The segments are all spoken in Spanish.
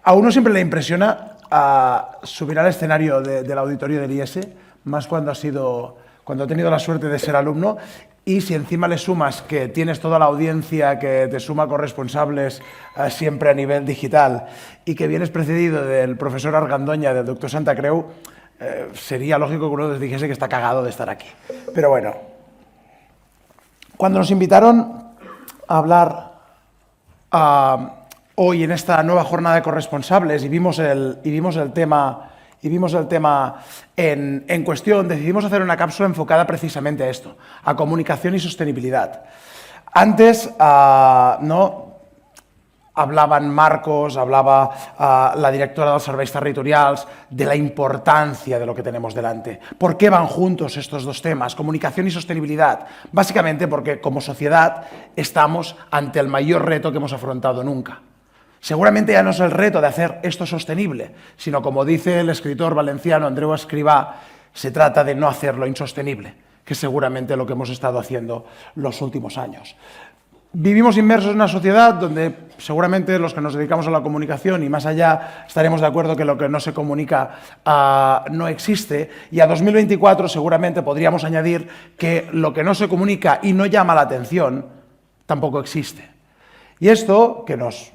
A uno siempre le impresiona subir al escenario del auditorio del IES, más cuando ha tenido la suerte de ser alumno, y si encima le sumas que tienes toda la audiencia que te suma corresponsables siempre a nivel digital y que vienes precedido del profesor Argandoña, del doctor Santa Creu, sería lógico que uno les dijese que está cagado de estar aquí. Pero bueno, cuando nos invitaron a hablar hoy en esta nueva jornada de corresponsables y vimos el tema en cuestión, decidimos hacer una cápsula enfocada precisamente a esto, a comunicación y sostenibilidad. Antes hablaban Marcos, hablava la directora dels serveis territorials de la importancia de lo que tenemos delante. ¿Por qué van juntos estos dos temas, comunicación y sostenibilidad? Básicamente porque como sociedad estamos ante el mayor reto que hemos afrontado nunca. Seguramente ya no es el reto de hacer esto sostenible, sino, como dice el escritor valenciano Andreu Escrivá, se trata de no hacerlo insostenible, que es seguramente lo que hemos estado haciendo los últimos años. Vivimos inmersos en una sociedad donde seguramente los que nos dedicamos a la comunicación y más allá estaremos de acuerdo que lo que no se comunica no existe, y a 2024 seguramente podríamos añadir que lo que no se comunica y no llama la atención tampoco existe. Y esto, que nos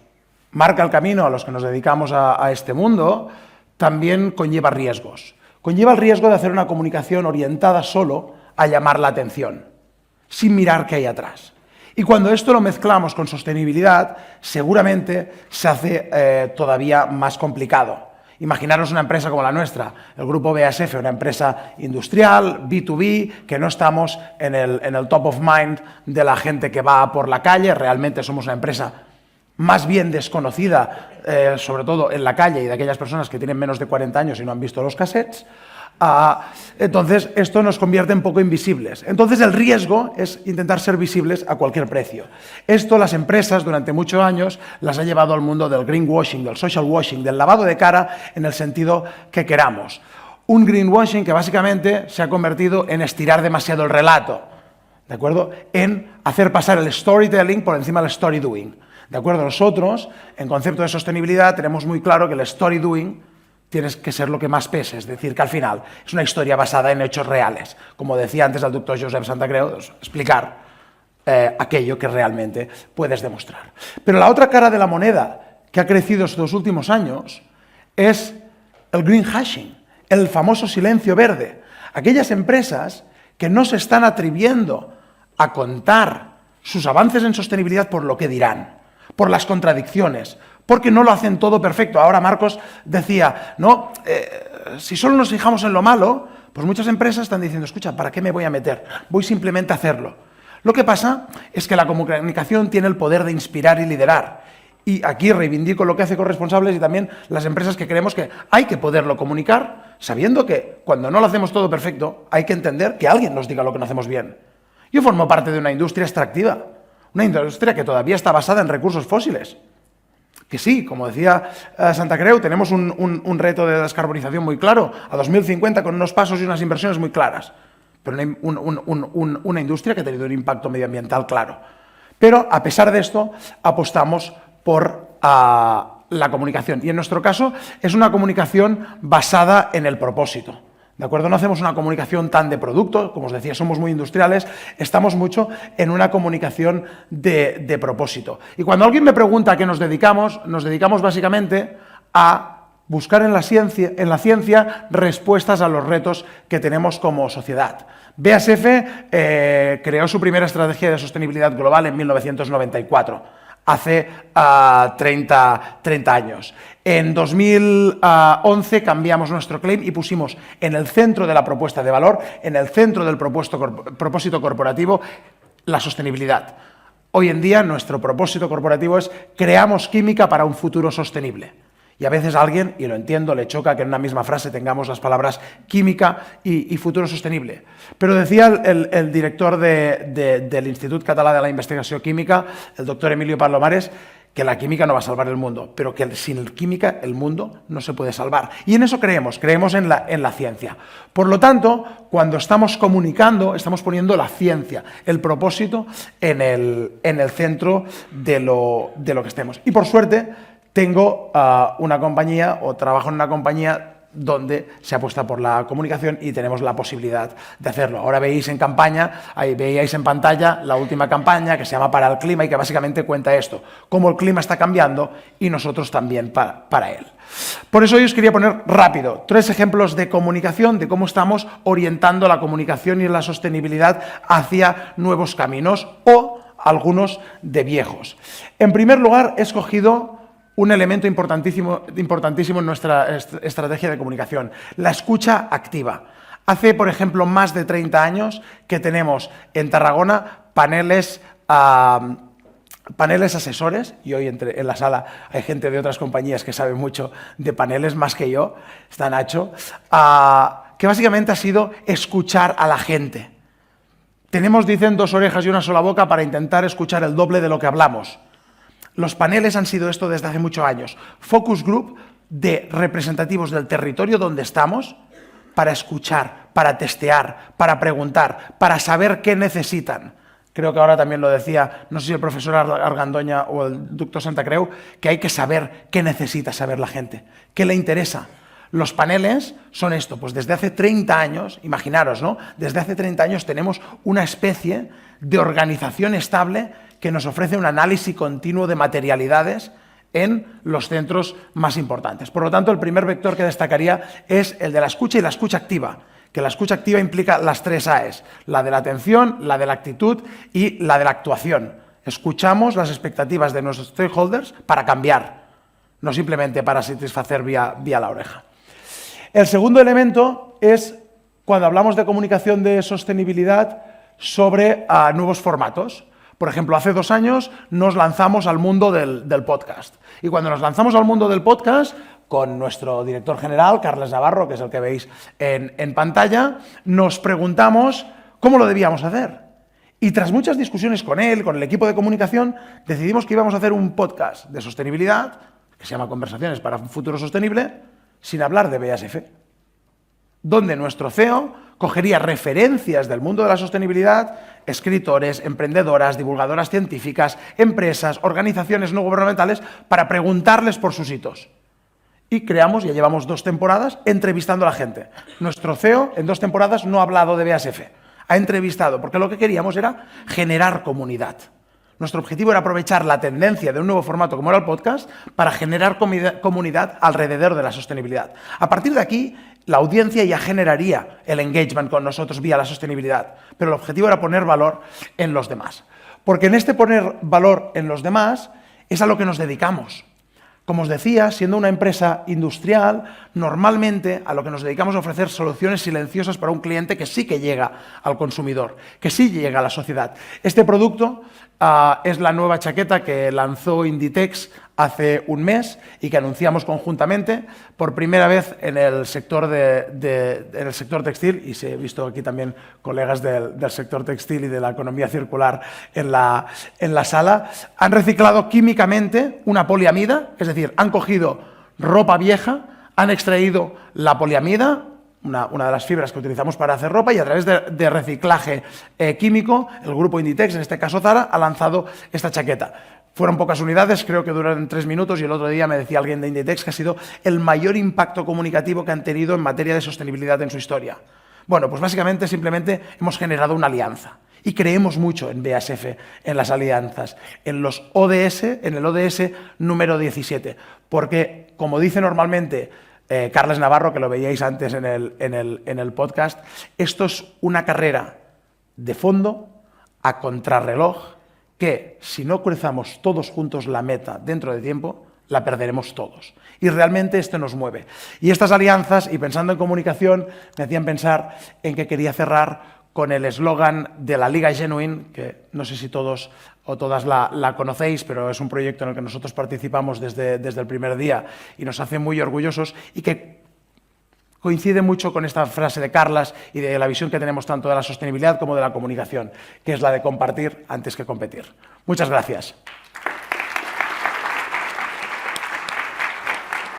marca el camino a los que nos dedicamos a este mundo, también conlleva riesgos. Conlleva el riesgo de hacer una comunicación orientada solo a llamar la atención, sin mirar qué hay atrás. Y cuando esto lo mezclamos con sostenibilidad, seguramente se hace todavía más complicado. Imaginaros una empresa como la nuestra, el grupo BASF, una empresa industrial, B2B, que no estamos en el top of mind de la gente que va por la calle. Realmente somos una empresa más bien desconocida, sobre todo en la calle y de aquellas personas que tienen menos de 40 años y no han visto los cassettes. Entonces, esto nos convierte en poco invisibles. Entonces, el riesgo es intentar ser visibles a cualquier precio. Esto las empresas durante muchos años las ha llevado al mundo del greenwashing, del social washing, del lavado de cara en el sentido que queramos. Un greenwashing que básicamente se ha convertido en estirar demasiado el relato, ¿de acuerdo? En hacer pasar el storytelling por encima del story doing. ¿De acuerdo? Nosotros, en concepto de sostenibilidad, tenemos muy claro que el story doing tiene que ser lo que más pese, es decir, que al final es una historia basada en hechos reales. Como decía antes el doctor Josep Santa Creu, explicar aquello que realmente puedes demostrar. Pero la otra cara de la moneda que ha crecido estos últimos años es el greenwashing, el famoso silencio verde. Aquellas empresas que no se están atreviendo a contar sus avances en sostenibilidad por lo que dirán, por las contradicciones, porque no lo hacen todo perfecto. Ahora Marcos decía, si solo nos fijamos en lo malo, pues muchas empresas están diciendo, escucha, ¿para qué me voy a meter? Voy simplemente a hacerlo. Lo que pasa es que la comunicación tiene el poder de inspirar y liderar. Y aquí reivindico lo que hace Corresponsables y también las empresas que creemos que hay que poderlo comunicar, sabiendo que cuando no lo hacemos todo perfecto, hay que entender que alguien nos diga lo que no hacemos bien. Yo formo parte de una industria extractiva, una industria que todavía está basada en recursos fósiles. Que sí, como decía Santa Creu, tenemos un reto de descarbonización muy claro, a 2050 con unos pasos y unas inversiones muy claras, pero una industria que ha tenido un impacto medioambiental claro. Pero, a pesar de esto, apostamos por la comunicación. Y en nuestro caso, es una comunicación basada en el propósito. ¿De acuerdo? No hacemos una comunicación tan de producto, como os decía, somos muy industriales, estamos mucho en una comunicación de propósito. Y cuando alguien me pregunta a qué nos dedicamos básicamente a buscar en la ciencia respuestas a los retos que tenemos como sociedad. BASF creó su primera estrategia de sostenibilidad global en 1994. Hace 30 años. En 2011 cambiamos nuestro claim y pusimos en el centro de la propuesta de valor, en el centro del propósito corporativo, la sostenibilidad. Hoy en día nuestro propósito corporativo es creamos química para un futuro sostenible. Y a veces a alguien, y lo entiendo, le choca que en una misma frase tengamos las palabras química y futuro sostenible. Pero decía el director del Institut Català de la Investigació Química, el doctor Emilio Palomares, que la química no va a salvar el mundo, pero que sin química el mundo no se puede salvar. Y en eso creemos en la ciencia. Por lo tanto, cuando estamos comunicando, estamos poniendo la ciencia, el propósito en el centro de lo que estemos. Y por suerte, tengo una compañía o trabajo en una compañía donde se apuesta por la comunicación y tenemos la posibilidad de hacerlo. Ahora veíais en veíais en pantalla la última campaña que se llama Para el Clima y que básicamente cuenta esto, cómo el clima está cambiando y nosotros también para él. Por eso hoy os quería poner rápido 3 ejemplos de comunicación, de cómo estamos orientando la comunicación y la sostenibilidad hacia nuevos caminos o algunos de viejos. En primer lugar, he escogido un elemento importantísimo en nuestra estrategia de comunicación, la escucha activa. Hace, por ejemplo, más de 30 años que tenemos en Tarragona paneles asesores, y hoy en la sala hay gente de otras compañías que sabe mucho de paneles, más que yo, está Nacho, que básicamente ha sido escuchar a la gente. Tenemos, dicen, 2 orejas y una sola boca para intentar escuchar el doble de lo que hablamos. Los paneles han sido esto desde hace muchos años. Focus group de representativos del territorio donde estamos para escuchar, para testear, para preguntar, para saber qué necesitan. Creo que ahora también lo decía, no sé si el profesor Argandoña o el doctor Santa Creu, que hay que saber qué necesita saber la gente, qué le interesa. Los paneles son esto, pues desde hace 30 años, imaginaros, ¿no? Desde hace 30 años tenemos una especie de organización estable que nos ofrece un análisis continuo de materialidades en los centros más importantes. Por lo tanto, el primer vector que destacaría es el de la escucha y la escucha activa, que la escucha activa implica las 3 A's, la de la atención, la de la actitud y la de la actuación. Escuchamos las expectativas de nuestros stakeholders para cambiar, no simplemente para satisfacer vía la oreja. El segundo elemento es cuando hablamos de comunicación de sostenibilidad sobre nuevos formatos. Por ejemplo, hace 2 años nos lanzamos al mundo del podcast. Y cuando nos lanzamos al mundo del podcast, con nuestro director general, Carles Navarro, que es el que veis en pantalla, nos preguntamos cómo lo debíamos hacer. Y tras muchas discusiones con él, con el equipo de comunicación, decidimos que íbamos a hacer un podcast de sostenibilidad, que se llama Conversaciones para un futuro sostenible, sin hablar de BASF, donde nuestro CEO cogería referencias del mundo de la sostenibilidad, escritores, emprendedoras, divulgadoras científicas, empresas, organizaciones no gubernamentales, para preguntarles por sus hitos. Y creamos, ya llevamos 2 temporadas, entrevistando a la gente. Nuestro CEO en 2 temporadas no ha hablado de BASF, ha entrevistado, porque lo que queríamos era generar comunidad. Nuestro objetivo era aprovechar la tendencia de un nuevo formato como era el podcast para generar comunidad alrededor de la sostenibilidad. A partir de aquí, la audiencia ya generaría el engagement con nosotros vía la sostenibilidad, pero el objetivo era poner valor en los demás. Porque en este poner valor en los demás es a lo que nos dedicamos. Como os decía, siendo una empresa industrial, normalmente a lo que nos dedicamos a ofrecer soluciones silenciosas para un cliente que sí que llega al consumidor, que sí llega a la sociedad. Este producto es la nueva chaqueta que lanzó Inditex hace un mes y que anunciamos conjuntamente por primera vez en el sector, en el sector textil, y he visto aquí también colegas del sector textil y de la economía circular en la sala. Han reciclado químicamente una poliamida, es decir, han cogido ropa vieja, han extraído la poliamida, una de las fibras que utilizamos para hacer ropa, y a través de reciclaje químico, el grupo Inditex, en este caso Zara, ha lanzado esta chaqueta. Fueron pocas unidades, creo que duran 3 minutos, y el otro día me decía alguien de Inditex que ha sido el mayor impacto comunicativo que han tenido en materia de sostenibilidad en su historia. Bueno, pues básicamente simplemente hemos generado una alianza. Y creemos mucho en BASF, en las alianzas, en los ODS, en el ODS número 17. Porque, como dice normalmente Carles Navarro, que lo veíais antes en el podcast, esto es una carrera de fondo a contrarreloj que, si no cruzamos todos juntos la meta dentro de tiempo, la perderemos todos. Y realmente esto nos mueve. Y estas alianzas, y pensando en comunicación, me hacían pensar en que quería cerrar con el eslogan de la Liga Genuine, que no sé si todos o todas la conocéis, pero es un proyecto en el que nosotros participamos desde el primer día y nos hace muy orgullosos, y que coincide mucho con esta frase de Carles y de la visión que tenemos tanto de la sostenibilidad como de la comunicación, que es la de compartir antes que competir. Muchas gracias.